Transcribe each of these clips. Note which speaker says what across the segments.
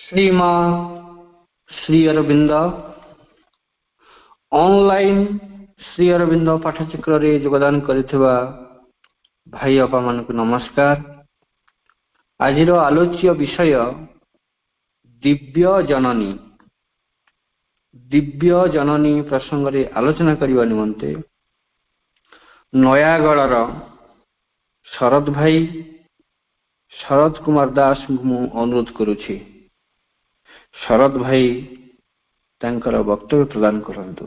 Speaker 1: श्रीमा Shri Arvind online Shri Arvind पाठचक्र रे योगदान करिथिबा भाई अपा मानक नमस्कार। आज आलोच्य विषय दिव्य जननी प्रसंग रे आलोचना करने निमंते नयागढ़ शरद भाई शरद कुमार दास मु अनुरोध करुछि। शरद भाई तांकर वक्तव्य प्रदान करंतु।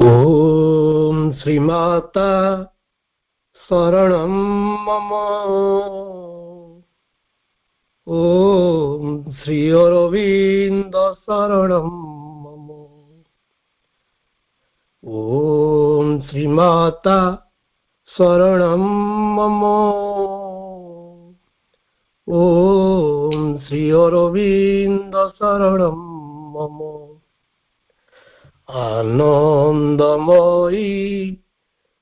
Speaker 2: ओम श्रीमाता शरणं मम। ओम श्री अरविंद शरणं मम। ओम श्रीमाता शरणं मम। ओम श्री अरविंद शरणं मम। आनंदमयी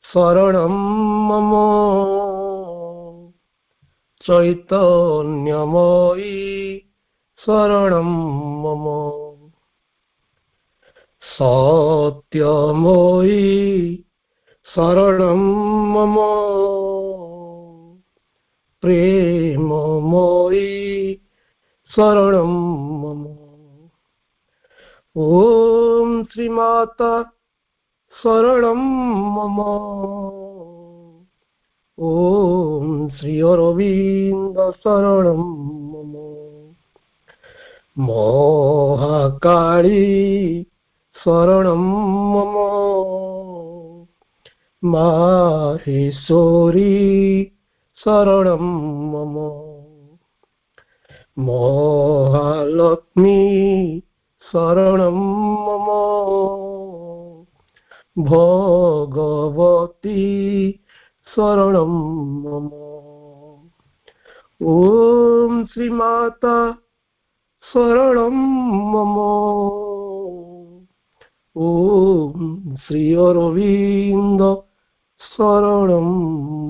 Speaker 2: शरणं मम। चैतन्यमयी शरणं मम। सत्यमयी शरणं मम। प्रेममयी शरणं मम। ओम श्रीमाता शरणं मम। ओम श्री अरविंद शरणं मम। महाकाली शरणं मम। माहेश्वरी शरणं मम। महालक्ष्मी शरणं मम। भगवती शरणं मम। ओम श्रीमाता शरणं मम। ओम श्री अरविंद शरणं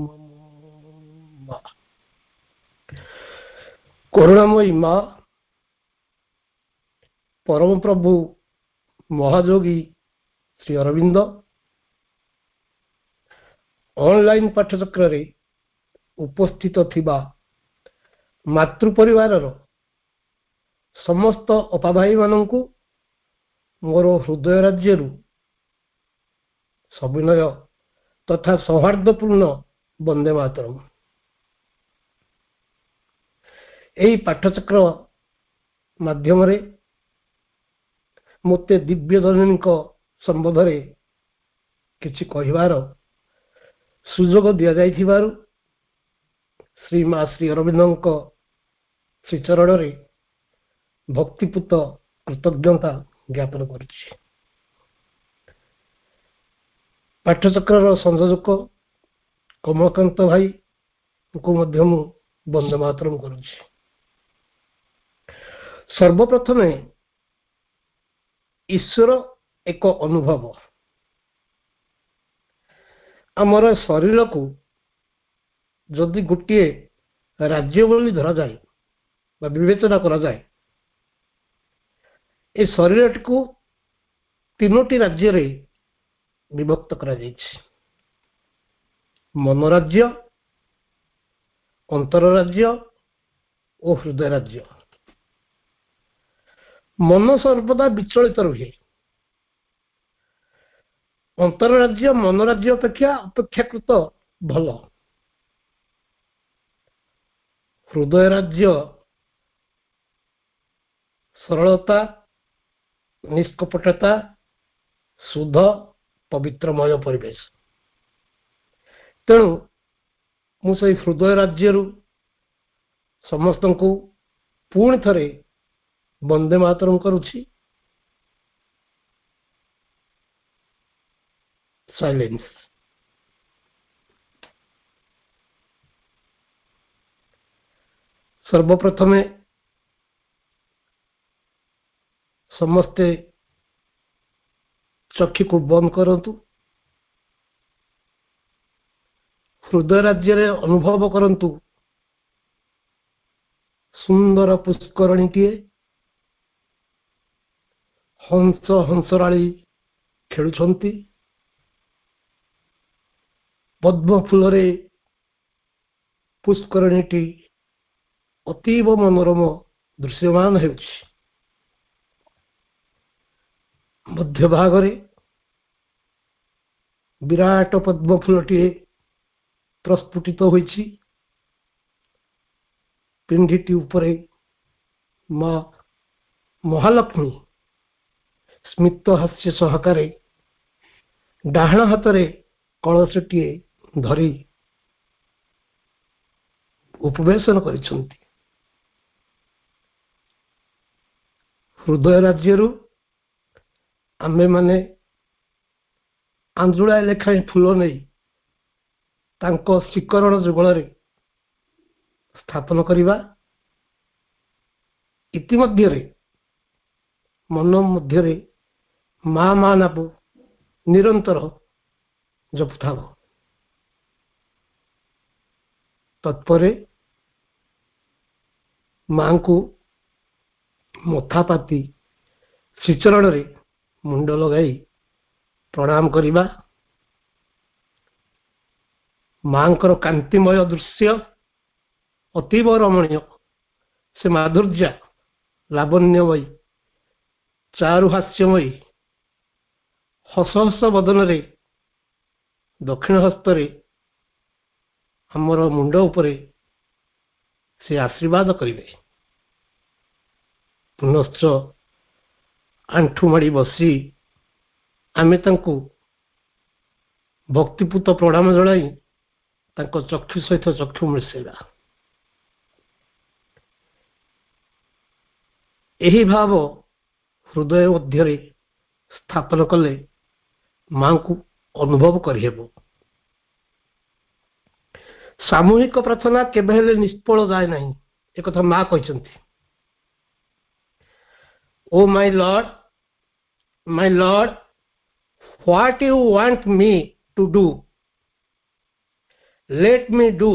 Speaker 2: मम। करुणामयी माँ परम प्रभु महायोगी श्री अरविंद ऑनलाइन पाठचक्र रे उपस्थित थिबा मातृ परिवार समस्त अपा भाई मानंकु मोर हृदय राज्य सविनय तथा सौहार्दपूर्ण वंदे मातरम। एई पाठचक्र माध्यम रे मते दिव्य जननी संबंध रे किछि कहिबार सुजोग दिया जाइथिबारु श्री माँ श्री अरविंद श्री चरण रे भक्तिपूत कृतज्ञता ज्ञापन करुछि। पाठचक्र संयोजक कमलकांत भाई को मध्य मु वंदे मातरम करुछि। सर्वप्रथम ईश्वर एक अनुभव आमर शरीर को जदि गोटे राज्य बोली धरा जाए बा विवेचना करा जाए ए शरीर को तीनोटी राज्य रे विभक्त करा जाइछि। मन राज्य, अंतर राज्य और हृदय राज्य। मन सर्वदा विचलित रुहे। अंतर राज्य मन राज्य अपेक्षाकृत भल। हृदय राज्य सरलता, निष्कपटता, शुद्ध पवित्रमय परिवेश। तेणु मुझे हृदय राज्य समस्त को पुणी थरे वंदे मातरम करुछि। साइलेंस। सर्वप्रथमे समस्ते चक्षु को बंद करंतु। हृदय राज्य रे अनुभव करंतु ସୁନ୍ଦର ପୁଷ୍କରଣୀଟିଏ, ହଂସ ହଂସରାଳୀ ଖେଳୁଛନ୍ତି, ପଦ୍ମ ଫୁଲରେ ପୁଷ୍କରଣୀଟି ଅତୀବ ମନୋରମ ଦୃଶ୍ୟମାନ ହେଉଛି। ମଧ୍ୟଭାଗରେ ବିରାଟ ପଦ୍ମ ଫୁଲଟିଏ ପ୍ରସ୍ଫୁଟିତ ହୋଇଛି। ପିଣ୍ଡିଟି ଉପରେ ମା ମହାଲକ୍ଷ୍ମୀ ସ୍ମିତ ହାସ୍ୟ ସହକାରେ ଡାହାଣ ହାତରେ କଳସଟିଏ ଧରି ଉପବେଶନ କରିଛନ୍ତି। ହୃଦୟ ରାଜ୍ୟରୁ ଆମ୍ଭେମାନେ ଆଞ୍ଜୁଳାଏ ଲେଖାଏଁ ଫୁଲ ନେଇ ତାଙ୍କ ଶିକରଣ ଯୁଗଳରେ ସ୍ଥାପନ କରିବା। ଇତିମଧ୍ୟରେ ମନ ମଧ୍ୟରେ ମା ମା ନାମ ନିରନ୍ତର ଜପୁଥାଉ। ତତ୍ପରେ ମାଙ୍କୁ ମଥା ପାତି ଶ୍ରୀଚରଣରେ ମୁଣ୍ଡ ଲଗାଇ ପ୍ରଣାମ କରିବା। ମାଙ୍କର କାନ୍ତିମୟ ଦୃଶ୍ୟ ଅତୀବ ରମଣୀୟ। ସେ ମାଧୁର୍ଯ୍ୟ ଲାବଣ୍ୟମୟୀ, ଚାରୁ ହାସ୍ୟମୟୀ, ହସ ହସ ବଦନରେ ଦକ୍ଷିଣ ହସ୍ତରେ ଆମର ମୁଣ୍ଡ ଉପରେ ସେ ଆଶୀର୍ବାଦ କରିବେ। ପୁନଶ୍ଚ ଆଣ୍ଠୁ ମାଡ଼ି ବସି ଆମେ ତାଙ୍କୁ ଭକ୍ତିପୂତ ପ୍ରଣାମ ଜଣାଇ ତାଙ୍କ ଚକ୍ଷୁ ସହିତ ଚକ୍ଷୁ ମିଶେଇବା। ଏହି ଭାବ ହୃଦୟ ମଧ୍ୟରେ ସ୍ଥାପନ କଲେ ମାଙ୍କୁ ଅନୁଭବ କରିହେବ। ସାମୂହିକ ପ୍ରାର୍ଥନା କେବେ ହେଲେ ନିଷ୍ଫଳ ଯାଏ ନାହିଁ, ଏକଥା ମା କହିଛନ୍ତି। ଓ ମାଇ Lord, what you want me to do, let me do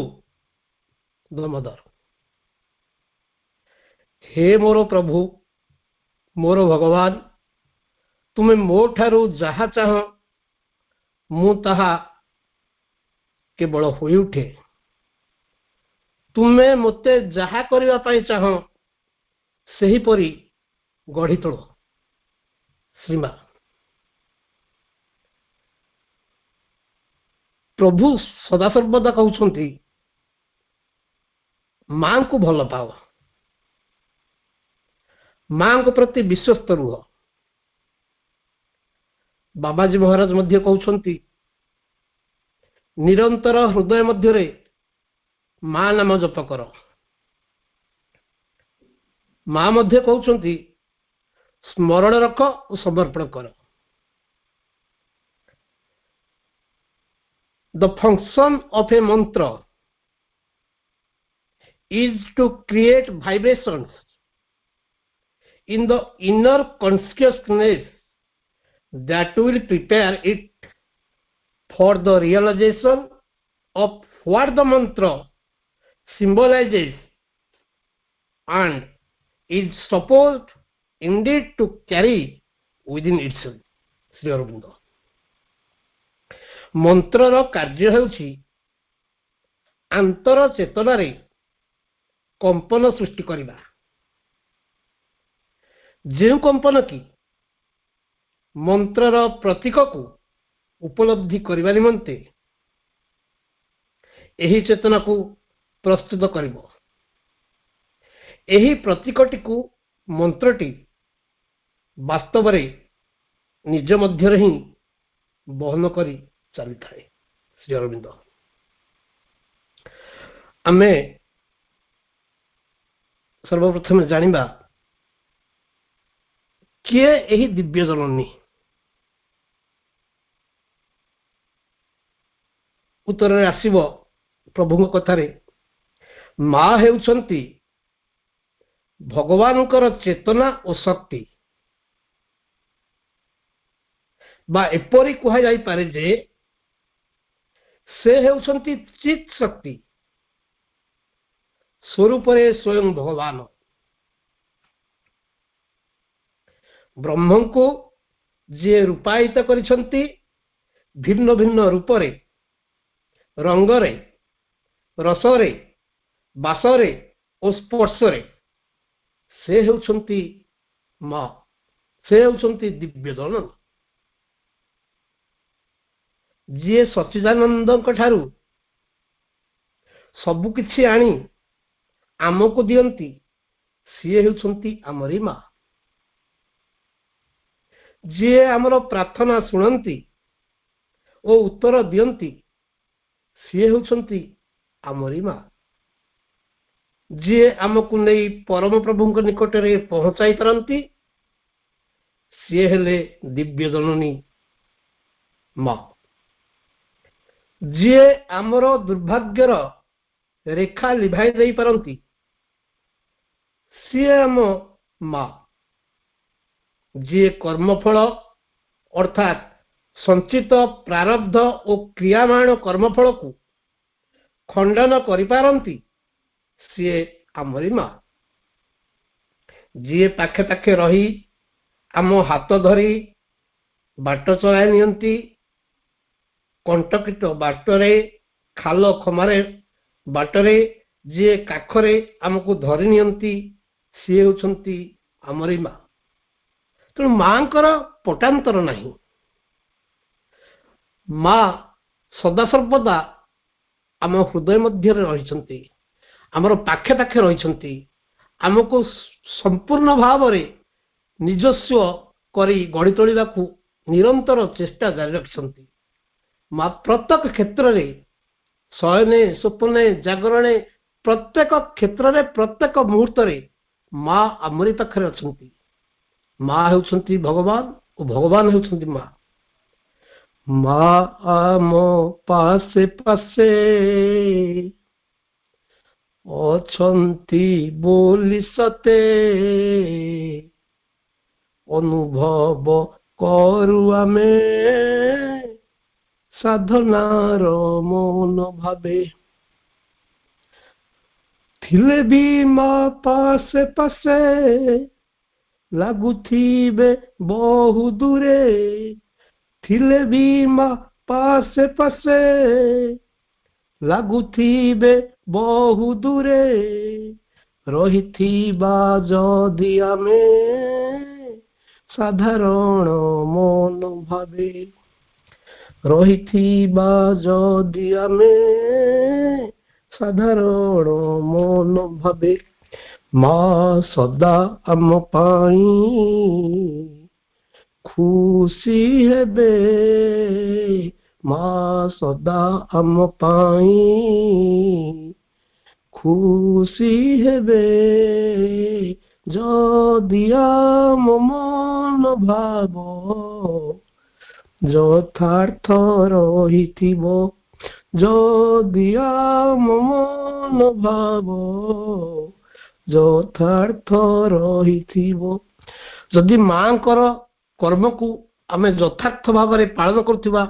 Speaker 2: the mother। हे ମୋର ପ୍ରଭୁ, ମୋର ଭଗବାନ, ତୁମେ ମୋ ଠାରୁ ଯାହା ଚାହ ମୁଁ ତାହା କେବଳ ହୋଇଉଠେ। ତୁମେ ମୋତେ ଯାହା କରିବା ପାଇଁ ଚାହ ସେହିପରି ଗଢ଼ି ତୋଳ। ଶ୍ରୀମା ପ୍ରଭୁ ସଦାସର୍ବଦା କହୁଛନ୍ତି, ମାଙ୍କୁ ଭଲ ପାଅ, ମାଙ୍କ ପ୍ରତି ବିଶ୍ୱସ୍ତ ରୁହ। ବାବାଜୀ ମହାରାଜ ମଧ୍ୟ କହୁଛନ୍ତି, ନିରନ୍ତର ହୃଦୟ ମଧ୍ୟରେ ମା ନାମ ଜପ କର। ମା ମଧ୍ୟ କହୁଛନ୍ତି, ସ୍ମରଣ ରଖ ଓ ସମର୍ପଣ କର। The function of a mantra is to create vibrations in the inner consciousness that will prepare it for the realization of what the mantra symbolizes and is supposed indeed to carry within itself। Shri Arvind. ମନ୍ତ୍ରର କାର୍ଯ୍ୟ ହେଉଛି ଆନ୍ତର ଚେତନାରେ କମ୍ପନ ସୃଷ୍ଟି କରିବା। ଯେଉଁ କମ୍ପନ କି ମନ୍ତ୍ରର ପ୍ରତୀକକୁ ଉପଲବ୍ଧି କରିବା ନିମନ୍ତେ ଏହି ଚେତନାକୁ ପ୍ରସ୍ତୁତ କରିବ। ଏହି ପ୍ରତୀକଟିକୁ ମନ୍ତ୍ରଟି ବାସ୍ତବରେ ନିଜ ମଧ୍ୟରେ ହିଁ ବହନ କରି ଚାଲିଥାଏ। ଶ୍ରୀ ଅରବିନ୍ଦ। ଆମେ ସର୍ବପ୍ରଥମେ ଜାଣିବା କିଏ ଏହି ଦିବ୍ୟ ଜନନୀ। ଉତ୍ତରରେ ଆସିବ ପ୍ରଭୁଙ୍କ କଥାରେ, ମା ହେଉଛନ୍ତି ଭଗବାନଙ୍କର ଚେତନା ଓ ଶକ୍ତି। ବା ଏପରି କୁହାଯାଇପାରେ ଯେ ସେ ହେଉଛନ୍ତି ଚିତ୍ ଶକ୍ତି। ସ୍ୱରୂପରେ ସ୍ୱୟଂ ଭଗବାନ। ବ୍ରହ୍ମଙ୍କୁ ଯିଏ ରୂପାୟିତ କରିଛନ୍ତି ଭିନ୍ନ ଭିନ୍ନ ରୂପରେ, ରଙ୍ଗରେ, ରସରେ, ବାସରେ ଓ ସ୍ପର୍ଶରେ, ସେ ହେଉଛନ୍ତି ମା, ସେ ହେଉଛନ୍ତି ଦିବ୍ୟ ଜନନୀ। ଯିଏ ସଚ୍ଚିଦାନନ୍ଦଙ୍କ ଠାରୁ ସବୁକିଛି ଆଣି ଆମକୁ ଦିଅନ୍ତି, ସିଏ ହେଉଛନ୍ତି ଆମରି ମା। ଯିଏ ଆମର ପ୍ରାର୍ଥନା ଶୁଣନ୍ତି ଓ ଉତ୍ତର ଦିଅନ୍ତି, ସିଏ ହେଉଛନ୍ତି ଆମରି ମା। ଯିଏ ଆମକୁ ନେଇ ପରମ ପ୍ରଭୁଙ୍କ ନିକଟରେ ପହଞ୍ଚାଇ ପାରନ୍ତି, ସିଏ ହେଲେ ଦିବ୍ୟ ଜନନୀ ମା। ଯିଏ ଆମର ଦୁର୍ଭାଗ୍ୟର ରେଖା ଲିଭାଇ ଦେଇପାରନ୍ତି, ସିଏ ଆମ ମା। ଯିଏ କର୍ମଫଳ ଅର୍ଥାତ୍ ସଞ୍ଚିତ ପ୍ରାରବ୍ଧ ଓ କ୍ରିୟାମାଣ କର୍ମଫଳକୁ ଖଣ୍ଡନ କରିପାରନ୍ତି, ସିଏ ଆମରି ମା। ଯିଏ ପାଖେ ପାଖେ ରହି ଆମ ହାତ ଧରି ବାଟ ଚଳାଇ ନିଅନ୍ତି, କଣ୍ଟକିଟ ବାଟରେ, ଖାଲ ଖମାରେ ବାଟରେ ଯିଏ କାଖରେ ଆମକୁ ଧରି ନିଅନ୍ତି, ସିଏ ହେଉଛନ୍ତି ଆମରି ମା। ତେଣୁ ମାଙ୍କର ପଟାନ୍ତର ନାହିଁ। ମା ସଦାସର୍ବଦା ଆମ ହୃଦୟ ମଧ୍ୟରେ ରହିଛନ୍ତି, ଆମର ପାଖେ ପାଖେ ରହିଛନ୍ତି, ଆମକୁ ସମ୍ପୂର୍ଣ୍ଣ ଭାବରେ ନିଜସ୍ୱ କରି ଗଢ଼ି ତୋଳିବାକୁ ନିରନ୍ତର ଚେଷ୍ଟା ଜାରି ରଖିଛନ୍ତି। ମା ପ୍ରତ୍ୟେକ କ୍ଷେତ୍ରରେ, ଶୟନେ, ସ୍ୱପ୍ନେ, ଜାଗରଣେ, ପ୍ରତ୍ୟେକ କ୍ଷେତ୍ରରେ, ପ୍ରତ୍ୟେକ ମୁହୂର୍ତ୍ତରେ ମା ଆମରି ପାଖରେ ଅଛନ୍ତି। ମା ହେଉଛନ୍ତି ଭଗବାନ ଓ ଭଗବାନ ହେଉଛନ୍ତି ମା। ମା ଆମ ପାଶେ ପାଶେ ଅଛନ୍ତି ବୋଲି ସତେ, ଅନୁଭବ କରୁ ଆମେ ସାଧନାର ମୌନ ଭାବେ। ଥିଲେ ବି ମା ପାଶେ ପାଶେ ଲାଗୁଥିବେ ବହୁ ଦୂରେ, ଥିଲେ ବି ମା ପାଶେ ପାଶେ ଲାଗୁଥିବେ ବହୁ ଦୂରେ, ରହିଥିବା ଯଦି ଆମେ ସାଧାରଣ ମନ ଭାବେ, ରହିଥିବା ଯଦି ଆମେ ସାଧାରଣ ମନ ଭାବେ। ମା ସଦା ଆମ ପାଇଁ ଖୁସି ହେବେ, ମା ସଦା ଆମ ପାଇଁ ଖୁସି ହେବେ, ଯଦି ଆମ ମନ ଭାବ ଯଥାର୍ଥ ରହିଥିବ, ଯଦି ଆମ ମନ ଭାବ ଯଥାର୍ଥ ରହିଥିବ। ଯଦି ମାଙ୍କର କର୍ମକୁ ଆମେ ଯଥାର୍ଥ ଭାବରେ ପାଳନ କରୁଥିବା,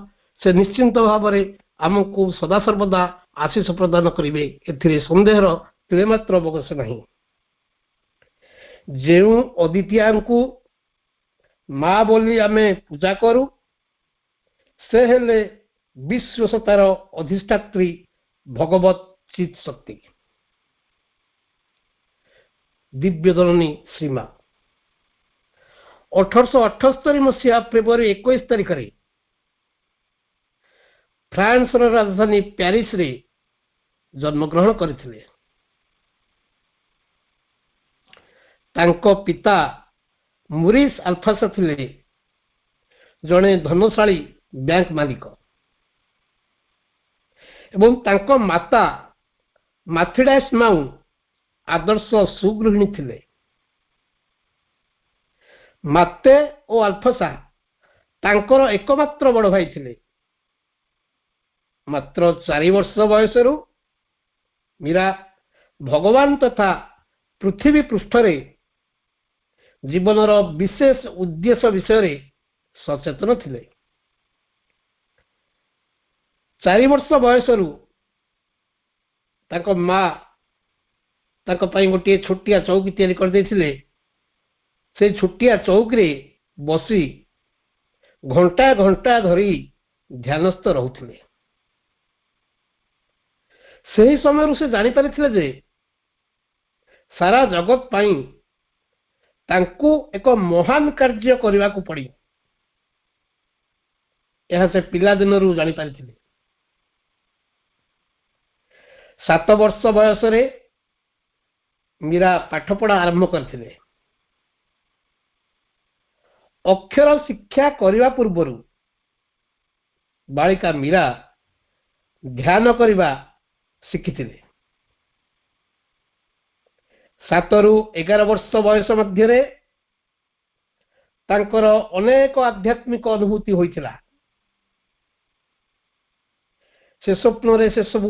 Speaker 2: ସେ ନିଶ୍ଚିନ୍ତ ଭାବରେ ଆମକୁ ସଦାସର୍ବଦା ଆଶୀଷ ପ୍ରଦାନ କରିବେ, ଏଥିରେ ସନ୍ଦେହର ତିଳେମାତ୍ର ଅବକାଶ ନାହିଁ। ଯେଉଁ ଅଦିତିଆଙ୍କୁ ମା ବୋଲି ଆମେ ପୂଜା କରୁ, ସେ ହେଲେ ବିଶ୍ୱସତାର ଅଧିଷ୍ଠାତ୍ରୀ ଭଗବତ ଚିତ୍ ଶକ୍ତି, ଦିବ୍ୟ ଜନନୀ ଶ୍ରୀମା। 1878 ମସିହା ଫେବୃଆରୀ 21 ତାରିଖରେ ଫ୍ରାନ୍ସର ରାଜଧାନୀ ପ୍ୟାରିସରେ ଜନ୍ମଗ୍ରହଣ କରିଥିଲେ। ତାଙ୍କ ପିତା ମୁରିସ୍ ଆଲଫାସ ଥିଲେ ଜଣେ ଧନଶାଳୀ ବ୍ୟାଙ୍କ ମାଲିକ ଏବଂ ତାଙ୍କ ମାତା ମାଥିଡାସ୍ ମାଉ ଆଦର୍ଶ ସୁଗୃହିଣୀ ଥିଲେ। ମାତେ ଓ ଆଲଫସା ତାଙ୍କର ଏକମାତ୍ର ବଡ଼ ଭାଇ ଥିଲେ। ମାତ୍ର 4 ବର୍ଷ ବୟସରୁ ମୀରା ଭଗବାନ ତଥା ପୃଥିବୀ ପୃଷ୍ଠରେ ଜୀବନର ବିଶେଷ ଉଦ୍ଦେଶ୍ୟ ବିଷୟରେ ସଚେତନ ଥିଲେ। 4 ବର୍ଷ ବୟସରୁ ତାଙ୍କ ମା ତାଙ୍କ ପାଇଁ ଗୋଟିଏ ଛୋଟିଆ ଚୌକି ତିଆରି କରିଦେଇଥିଲେ। ସେ ଛୋଟିଆ ଚୌକିରେ ବସି ଘଣ୍ଟା ଘଣ୍ଟା ଧରି ଧ୍ୟାନସ୍ଥ ରହୁଥିଲେ। ସେହି ସମୟରୁ ସେ ଜାଣିପାରିଥିଲେ ଯେ ସାରା ଜଗତ ପାଇଁ ତାଙ୍କୁ ଏକ ମହାନ କାର୍ଯ୍ୟ କରିବାକୁ ପଡ଼ିବ। ଏହା ସେ ପିଲାଦିନରୁ ଜାଣିପାରିଥିଲେ। 7 ବର୍ଷ ବୟସରେ ମୀରା ପାଠପଢ଼ା ଆରମ୍ଭ କରିଥିଲେ। ଅକ୍ଷର ଶିକ୍ଷା କରିବା ପୂର୍ବରୁ ବାଳିକା ମୀରା ଧ୍ୟାନ କରିବା ଶିଖିଥିଲେ। 7 ରୁ 11 ବର୍ଷ ବୟସ ମଧ୍ୟରେ ତାଙ୍କର ଅନେକ ଆଧ୍ୟାତ୍ମିକ ଅନୁଭୂତି ହୋଇଥିଲା। ସେ ସ୍ୱପ୍ନରେ ସେସବୁ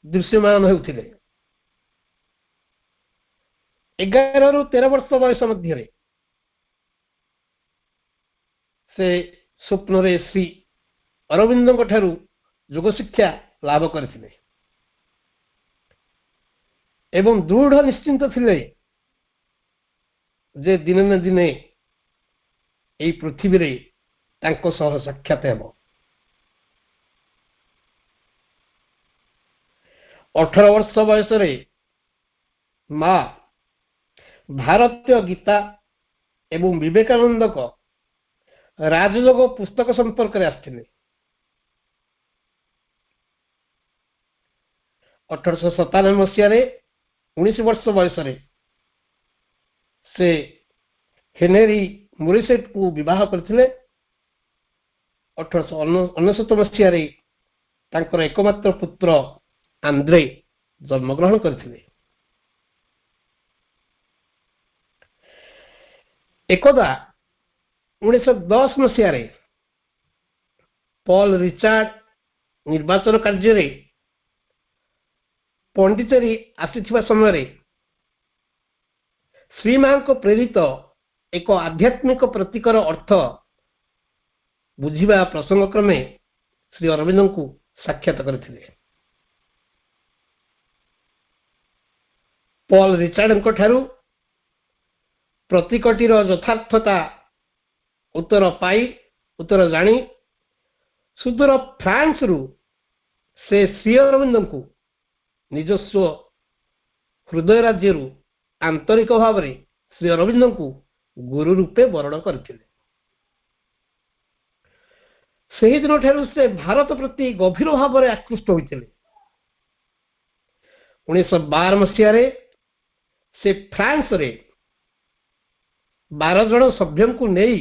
Speaker 2: ଦୃଶ୍ୟମାନ ହେଉଥିଲେ। 11 ରୁ 13 ବର୍ଷ ବୟସ ମଧ୍ୟରେ ସେ ସ୍ୱପ୍ନରେ ଶ୍ରୀ ଅରବିନ୍ଦଙ୍କ ଠାରୁ ଯୋଗ ଶିକ୍ଷା ଲାଭ କରିଥିଲେ ଏବଂ ଦୃଢ଼ ନିଶ୍ଚିନ୍ତ ଥିଲେ ଯେ ଦିନେ ନା ଦିନେ ଏହି ପୃଥିବୀରେ ତାଙ୍କ ସହ ସାକ୍ଷାତ ହେବ। 18 ବର୍ଷ ବୟସରେ ମା ଭାରତୀୟ ଗୀତା ଏବଂ ବିବେକାନନ୍ଦଙ୍କ ରାଜଯୋଗ ପୁସ୍ତକ ସମ୍ପର୍କରେ ଆସିଥିଲେ। 1897 ମସିହାରେ 19 ବର୍ଷ ବୟସରେ ସେ ହେନେରୀ ମୋରିସେଟଙ୍କୁ ବିବାହ କରିଥିଲେ। 1899 ମସିହାରେ ତାଙ୍କର ଏକମାତ୍ର ପୁତ୍ର ଆନ୍ଦ୍ରେ ଜନ୍ମଗ୍ରହଣ କରିଥିଲେ। ଏକଦା 1910 ମସିହାରେ ପଲ ରିଚାର୍ଡ ନିର୍ବାଚନ କାର୍ଯ୍ୟରେ ପଣ୍ଡିଚେରୀ ଆସିଥିବା ସମୟରେ ଶ୍ରୀମାଙ୍କ ପ୍ରେରିତ ଏକ ଆଧ୍ୟାତ୍ମିକ ପ୍ରତୀକର ଅର୍ଥ ବୁଝିବା ପ୍ରସଙ୍ଗ କ୍ରମେ ଶ୍ରୀ ଅରବିନ୍ଦଙ୍କୁ ସାକ୍ଷାତ କରିଥିଲେ। ପଲ ରିଚାର୍ଡଙ୍କ ଠାରୁ ପ୍ରତୀକଟିର ଯଥାର୍ଥତା ଉତ୍ତର ଜାଣି ସୁଦୂର ଫ୍ରାନ୍ସରୁ ସେ ଶ୍ରୀ ଅରବିନ୍ଦଙ୍କୁ ନିଜସ୍ୱ ହୃଦୟ ରାଜ୍ୟରୁ ଆନ୍ତରିକ ଭାବରେ ଶ୍ରୀ ଅରବିନ୍ଦଙ୍କୁ ଗୁରୁ ରୂପେ ବରଣ କରିଥିଲେ। ସେହିଦିନ ଠାରୁ ସେ ଭାରତ ପ୍ରତି ଗଭୀର ଭାବରେ ଆକୃଷ୍ଟ ହୋଇଥିଲେ। 1912 ମସିହାରେ ସେ ଫ୍ରାନ୍ସରେ 12 ଜଣ ସଭ୍ୟଙ୍କୁ ନେଇ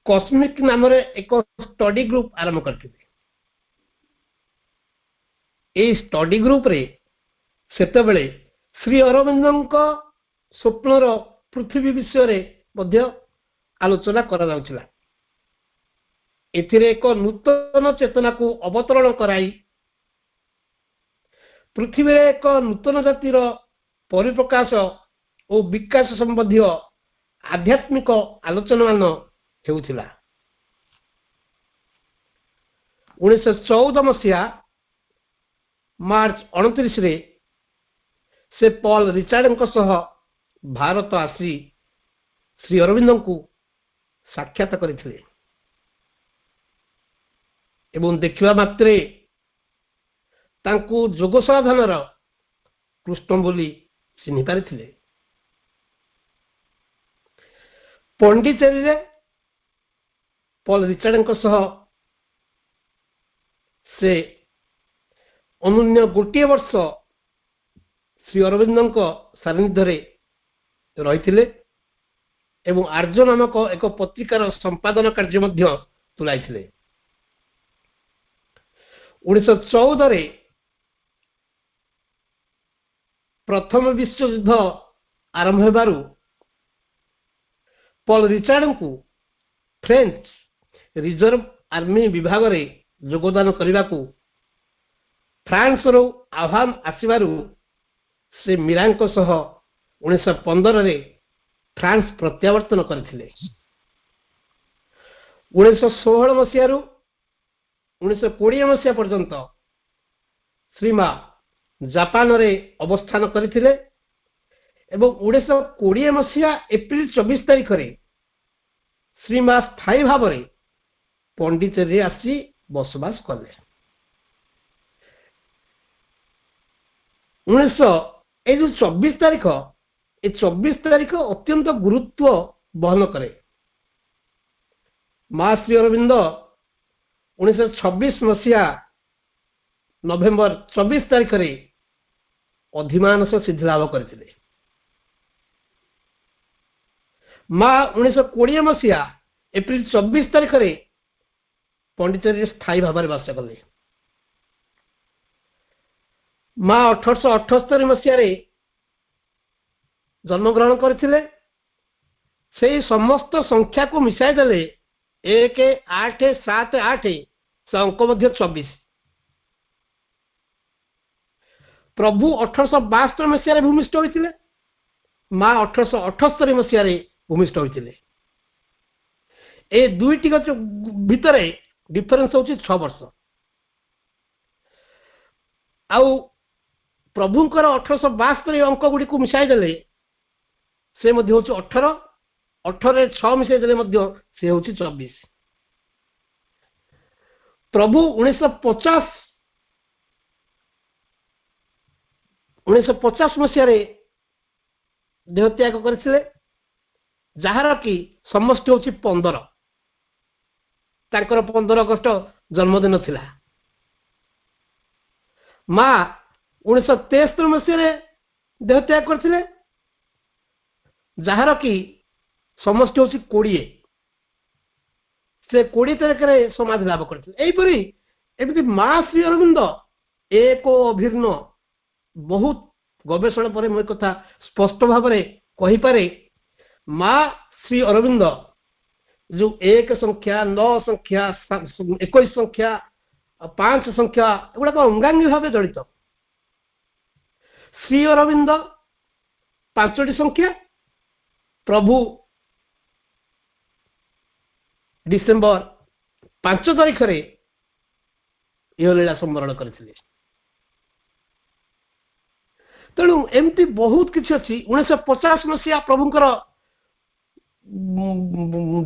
Speaker 2: କସ୍ମିକ୍ ନାମରେ ଏକ ଷ୍ଟଡି ଗ୍ରୁପ ଆରମ୍ଭ କରିଥିଲେ। ଏହି ଷ୍ଟଡି ଗ୍ରୁପରେ ସେତେବେଳେ ଶ୍ରୀ ଅରବିନ୍ଦଙ୍କ ସ୍ୱପ୍ନର ପୃଥିବୀ ବିଷୟରେ ମଧ୍ୟ ଆଲୋଚନା କରାଯାଉଥିଲା। ଏଥିରେ ଏକ ନୂତନ ଚେତନାକୁ ଅବତରଣ କରାଇ ପୃଥିବୀରେ ଏକ ନୂତନ ଜାତିର ପରିପ୍ରକାଶ ଓ ବିକାଶ ସମ୍ବନ୍ଧୀୟ ଆଧ୍ୟାତ୍ମିକ ଆଲୋଚନାମାନ ହେଉଥିଲା। 1914 ମସିହା ମାର୍ଚ୍ଚ 29ରେ ସେ ପଲ ରିଚାର୍ଡଙ୍କ ସହ ଭାରତ ଆସି ଶ୍ରୀ ଅରବିନ୍ଦଙ୍କୁ ସାକ୍ଷାତ କରିଥିଲେ ଏବଂ ଦେଖିବା ମାତ୍ରେ ତାଙ୍କୁ ଯୋଗ ସାଧନାର କୃଷ୍ଣ ବୋଲି ଚିହ୍ନି ପାରିଥିଲେ। ପଣ୍ଡିଚେରୀରେ ପଲ ରିଚାର୍ଡଙ୍କ ସହ ସେ ଅନନ୍ୟ ଗୋଟିଏ ବର୍ଷ ଶ୍ରୀ ଅରବିନ୍ଦଙ୍କ ସାନ୍ନିଧ୍ୟରେ ରହିଥିଲେ ଏବଂ ଆର୍ଯ୍ୟ ନାମକ ଏକ ପତ୍ରିକାର ସମ୍ପାଦନ କାର୍ଯ୍ୟ ମଧ୍ୟ ତୁଲାଇଥିଲେ। 1914ରେ ପ୍ରଥମ ବିଶ୍ୱଯୁଦ୍ଧ ଆରମ୍ଭ ହେବାରୁ ପଲ ରିଚାର୍ଡଙ୍କୁ ଫ୍ରେଞ୍ଚ ରିଜର୍ଭ ଆର୍ମି ବିଭାଗରେ ଯୋଗଦାନ କରିବାକୁ ଫ୍ରାନ୍ସରୁ ଆହ୍ୱାନ ଆସିବାରୁ ସେ ମୀରାଙ୍କ ସହ 1915ରେ ଫ୍ରାନ୍ସ ପ୍ରତ୍ୟାବର୍ତ୍ତନ କରିଥିଲେ। 1916 ମସିହାରୁ 1920 ମସିହା ପର୍ଯ୍ୟନ୍ତ ଶ୍ରୀମା ଜାପାନରେ ଅବସ୍ଥାନ କରିଥିଲେ ଏବଂ 1920 ମସିହା ଏପ୍ରିଲ 24 ତାରିଖରେ ଶ୍ରୀମା ସ୍ଥାୟୀ ଭାବରେ ପଣ୍ଡିଚେରୀରେ ଆସି ବସବାସ କଲେ। ଏଇ ଯୋଉ 24 ତାରିଖ, ଏ 24 ତାରିଖ ଅତ୍ୟନ୍ତ ଗୁରୁତ୍ୱ ବହନ କରେ। ମା ଶ୍ରୀ ଅରବିନ୍ଦ 1926 ମସିହା ନଭେମ୍ବର 24 ତାରିଖରେ ଅଧିମାନସ ସିଦ୍ଧି ଲାଭ କରିଥିଲେ। ମା 1920 ମସିହା ଏପ୍ରିଲ 24 ତାରିଖରେ ପଣ୍ଡିଚେରୀରେ ସ୍ଥାୟୀ ଭାବରେ ବାସ କଲେ। ମା 1878 ମସିହାରେ ଜନ୍ମଗ୍ରହଣ କରିଥିଲେ। ସେହି ସମସ୍ତ ସଂଖ୍ୟାକୁ ମିଶାଇ ଦେଲେ 1, 8, 7, 8 ସେ ଅଙ୍କ ମଧ୍ୟ 24। ପ୍ରଭୁ 1872 ମସିହାରେ ଭୂମିଷ୍ଠ ହୋଇଥିଲେ। ମା 1878 ମସିହାରେ ଭୂମିଷ୍ଠ ହୋଇଥିଲେ। ଏ ଦୁଇଟି ଭିତରେ ଡିଫରେନ୍ସ ହେଉଛି 6 ବର୍ଷ। ଆଉ ପ୍ରଭୁଙ୍କର 1872 ଅଙ୍କ ଗୁଡ଼ିକୁ ମିଶାଇ ଦେଲେ ସେ ମଧ୍ୟ ହେଉଛି 18। 18ରେ 6 ମିଶାଇ ଦେଲେ ମଧ୍ୟ ସେ ହେଉଛି 24। ପ୍ରଭୁ 1950 ମସିହାରେ ଦେହତ୍ୟାଗ କରିଥିଲେ, ଯାହାର କି ସମଷ୍ଟି ହେଉଛି 15। ତାଙ୍କର 15 ଅଗଷ୍ଟ ଜନ୍ମଦିନ ଥିଲା। ମା 1973 ମସିହାରେ ଦେହତ୍ୟାଗ କରିଥିଲେ, ଯାହାର କି ସମଷ୍ଟି ହେଉଛି 20। ସେ 20 ତାରିଖରେ ସମାଧି ଲାଭ କରିଥିଲେ। ଏମିତି ମା ଶ୍ରୀ ଅରବିନ୍ଦ ଏକ ଅଭିନ୍ନ। ବହୁତ ଗବେଷଣା ପରେ ମୁଁ କଥା ସ୍ପଷ୍ଟ ଭାବରେ କହିପାରେ, ମା ଶ୍ରୀ ଅରବିନ୍ଦ ଯୋଉ 1 ସଂଖ୍ୟା, 9 ସଂଖ୍ୟା, 21 ସଂଖ୍ୟା, 5 ସଂଖ୍ୟା ଏଗୁଡାକ ଅଙ୍ଗାଙ୍ଗୀ ଭାବେ ଜଡ଼ିତ। ଶ୍ରୀ ଅରବିନ୍ଦ 5ଟି ସଂଖ୍ୟା। ପ୍ରଭୁ ଡିସେମ୍ବର 5 ତାରିଖରେ ଇହଲୀଳା ସମ୍ବରଣ କରିଥିଲେ। ତେଣୁ ଏମିତି ବହୁତ କିଛି ଅଛି। 1950 ମସିହା ପ୍ରଭୁଙ୍କର